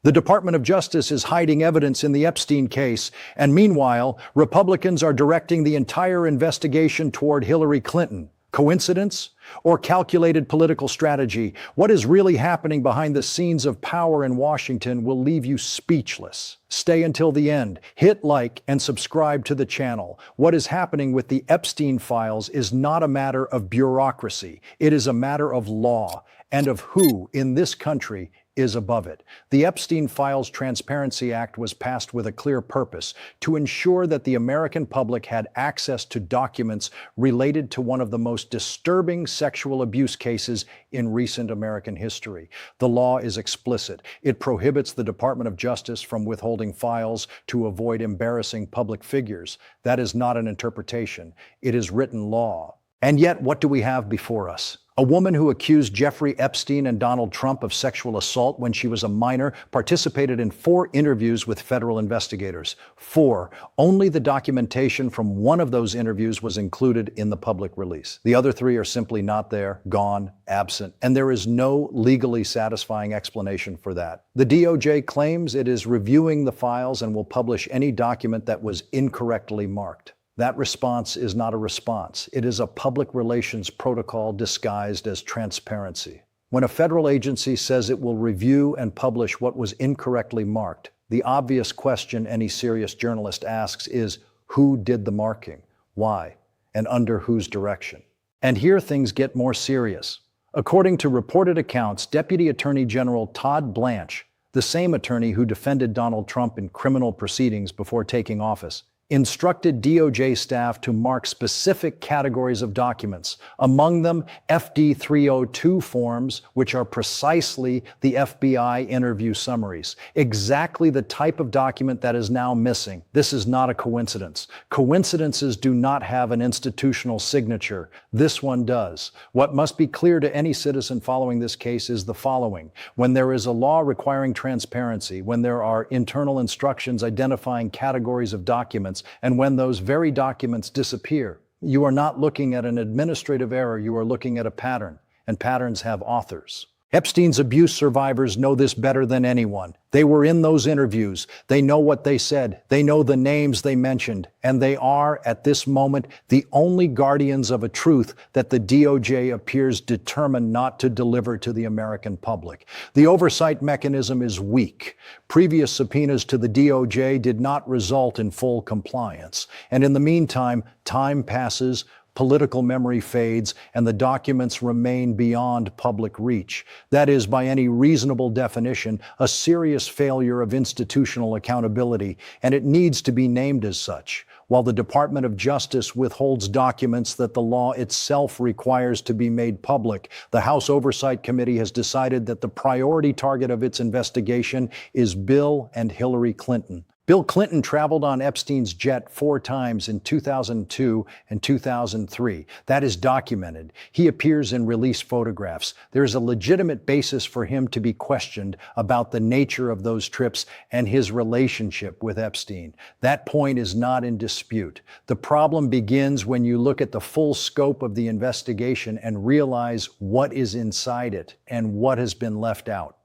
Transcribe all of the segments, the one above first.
The Department of Justice is hiding evidence in the Epstein case, and meanwhile, Republicans are directing the entire investigation toward Hillary Clinton. Coincidence? Or calculated political strategy? What is really happening behind the scenes of power in Washington will leave you speechless. Stay until the end. Hit like and subscribe to the channel. What is happening with the Epstein files is not a matter of bureaucracy. It is a matter of law and of who in this country is above it. The Epstein Files Transparency Act was passed with a clear purpose: to ensure that the American public had access to documents related to one of the most disturbing sexual abuse cases in recent American history. The law is explicit. It prohibits the Department of Justice from withholding files to avoid embarrassing public figures. That is not an interpretation. It is written law. And yet, what do we have before us? A woman who accused Jeffrey Epstein and Donald Trump of sexual assault when she was a minor participated in 4 interviews with federal investigators. 4. Only the documentation from one of those interviews was included in the public release. The other 3 are simply not there, gone, absent, and there is no legally satisfying explanation for that. The DOJ claims it is reviewing the files and will publish any document that was incorrectly marked. That response is not a response. It is a public relations protocol disguised as transparency. When a federal agency says it will review and publish what was incorrectly marked, the obvious question any serious journalist asks is, who did the marking? Why? And under whose direction? And here things get more serious. According to reported accounts, Deputy Attorney General Todd Blanche, the same attorney who defended Donald Trump in criminal proceedings before taking office, instructed DOJ staff to mark specific categories of documents, among them FD 302 forms, which are precisely the FBI interview summaries, exactly the type of document that is now missing. This is not a coincidence. Coincidences do not have an institutional signature. This one does. What must be clear to any citizen following this case is the following: when there is a law requiring transparency, when there are internal instructions identifying categories of documents, and when those very documents disappear, you are not looking at an administrative error, you are looking at a pattern, and patterns have authors. Epstein's abuse survivors know this better than anyone. They were in those interviews. They know what they said. They know the names they mentioned. And they are, at this moment, the only guardians of a truth that the DOJ appears determined not to deliver to the American public. The oversight mechanism is weak. Previous subpoenas to the DOJ did not result in full compliance. And in the meantime, time passes, political memory fades, and the documents remain beyond public reach. That is, by any reasonable definition, a serious failure of institutional accountability, and it needs to be named as such. While the Department of Justice withholds documents that the law itself requires to be made public, the House Oversight Committee has decided that the priority target of its investigation is Bill and Hillary Clinton. Bill Clinton traveled on Epstein's jet 4 times in 2002 and 2003. That is documented. He appears in released photographs. There is a legitimate basis for him to be questioned about the nature of those trips and his relationship with Epstein. That point is not in dispute. The problem begins when you look at the full scope of the investigation and realize what is inside it and what has been left out.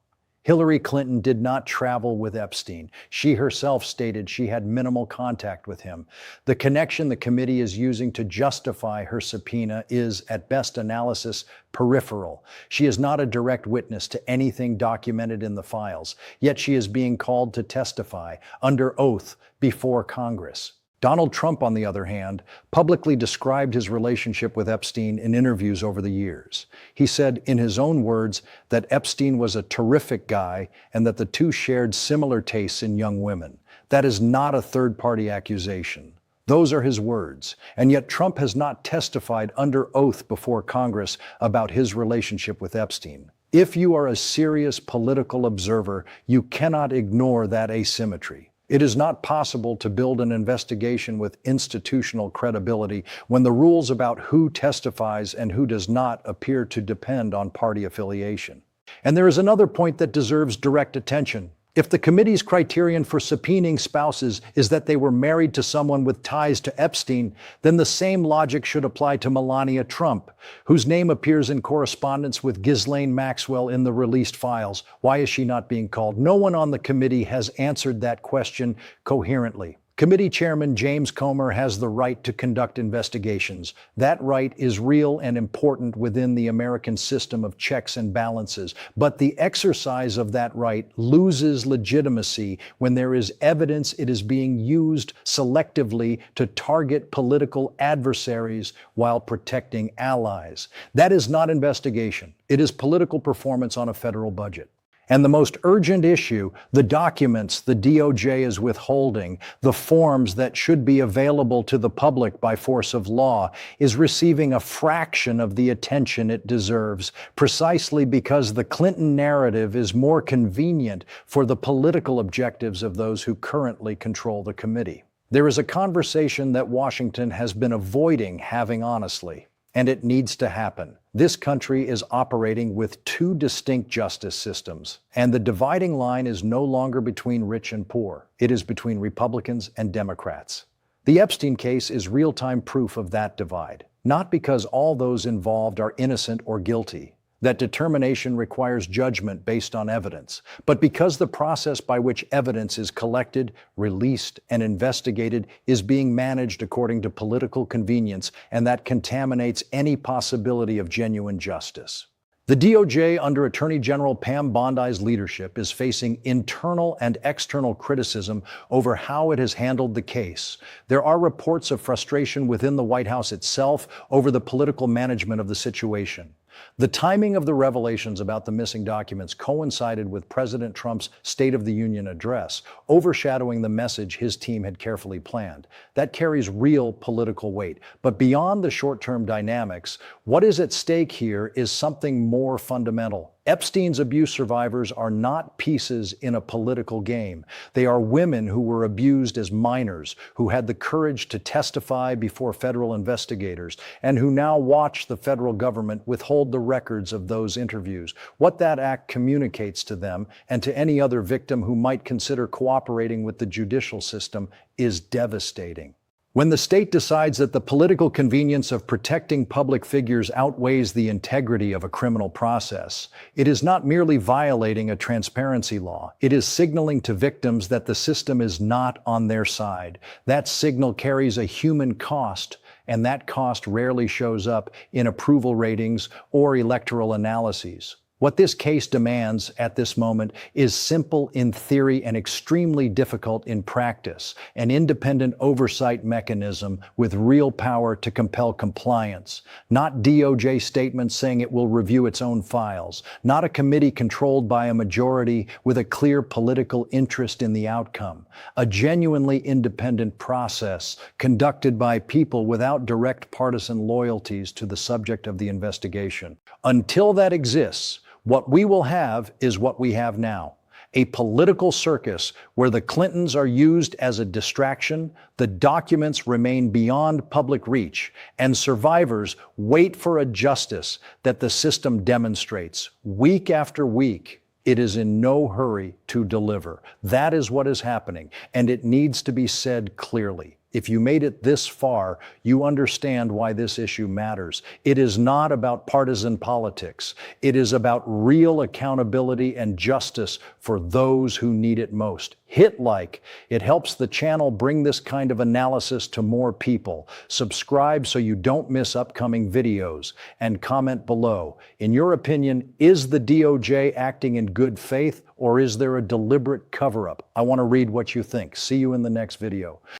Hillary Clinton did not travel with Epstein. She herself stated she had minimal contact with him. The connection the committee is using to justify her subpoena is, at best analysis, peripheral. She is not a direct witness to anything documented in the files, yet she is being called to testify under oath before Congress. Donald Trump, on the other hand, publicly described his relationship with Epstein in interviews over the years. He said, in his own words, that Epstein was a terrific guy and that the two shared similar tastes in young women. That is not a third-party accusation. Those are his words. And yet Trump has not testified under oath before Congress about his relationship with Epstein. If you are a serious political observer, you cannot ignore that asymmetry. It is not possible to build an investigation with institutional credibility when the rules about who testifies and who does not appear to depend on party affiliation. And there is another point that deserves direct attention. If the committee's criterion for subpoenaing spouses is that they were married to someone with ties to Epstein, then the same logic should apply to Melania Trump, whose name appears in correspondence with Ghislaine Maxwell in the released files. Why is she not being called? No one on the committee has answered that question coherently. Committee Chairman James Comer has the right to conduct investigations. That right is real and important within the American system of checks and balances. But the exercise of that right loses legitimacy when there is evidence it is being used selectively to target political adversaries while protecting allies. That is not investigation. It is political performance on a federal budget. And the most urgent issue, the documents the DOJ is withholding, the forms that should be available to the public by force of law, is receiving a fraction of the attention it deserves, precisely because the Clinton narrative is more convenient for the political objectives of those who currently control the committee. There is a conversation that Washington has been avoiding having honestly, and it needs to happen. This country is operating with two distinct justice systems, and the dividing line is no longer between rich and poor. It is between Republicans and Democrats. The Epstein case is real-time proof of that divide, not because all those involved are innocent or guilty. That determination requires judgment based on evidence, but because the process by which evidence is collected, released, and investigated is being managed according to political convenience, and that contaminates any possibility of genuine justice. The DOJ, under Attorney General Pam Bondi's leadership, is facing internal and external criticism over how it has handled the case. There are reports of frustration within the White House itself over the political management of the situation. The timing of the revelations about the missing documents coincided with President Trump's State of the Union address, overshadowing the message his team had carefully planned. That carries real political weight. But beyond the short-term dynamics, what is at stake here is something more fundamental. Epstein's abuse survivors are not pieces in a political game. They are women who were abused as minors, who had the courage to testify before federal investigators, and who now watch the federal government withhold the records of those interviews. What that act communicates to them and to any other victim who might consider cooperating with the judicial system is devastating. When the state decides that the political convenience of protecting public figures outweighs the integrity of a criminal process, it is not merely violating a transparency law. It is signaling to victims that the system is not on their side. That signal carries a human cost, and that cost rarely shows up in approval ratings or electoral analyses. What this case demands at this moment is simple in theory and extremely difficult in practice, an independent oversight mechanism with real power to compel compliance, not DOJ statements saying it will review its own files, not a committee controlled by a majority with a clear political interest in the outcome, a genuinely independent process conducted by people without direct partisan loyalties to the subject of the investigation. Until that exists, what we will have is what we have now, a political circus where the Clintons are used as a distraction, the documents remain beyond public reach, and survivors wait for a justice that the system demonstrates week after week. It is in no hurry to deliver. That is what is happening, and it needs to be said clearly. If you made it this far, you understand why this issue matters. It is not about partisan politics. It is about real accountability and justice for those who need it most. Hit like. It helps the channel bring this kind of analysis to more people. Subscribe so you don't miss upcoming videos. And comment below. In your opinion, is the DOJ acting in good faith, or is there a deliberate cover-up? I want to read what you think. See you in the next video.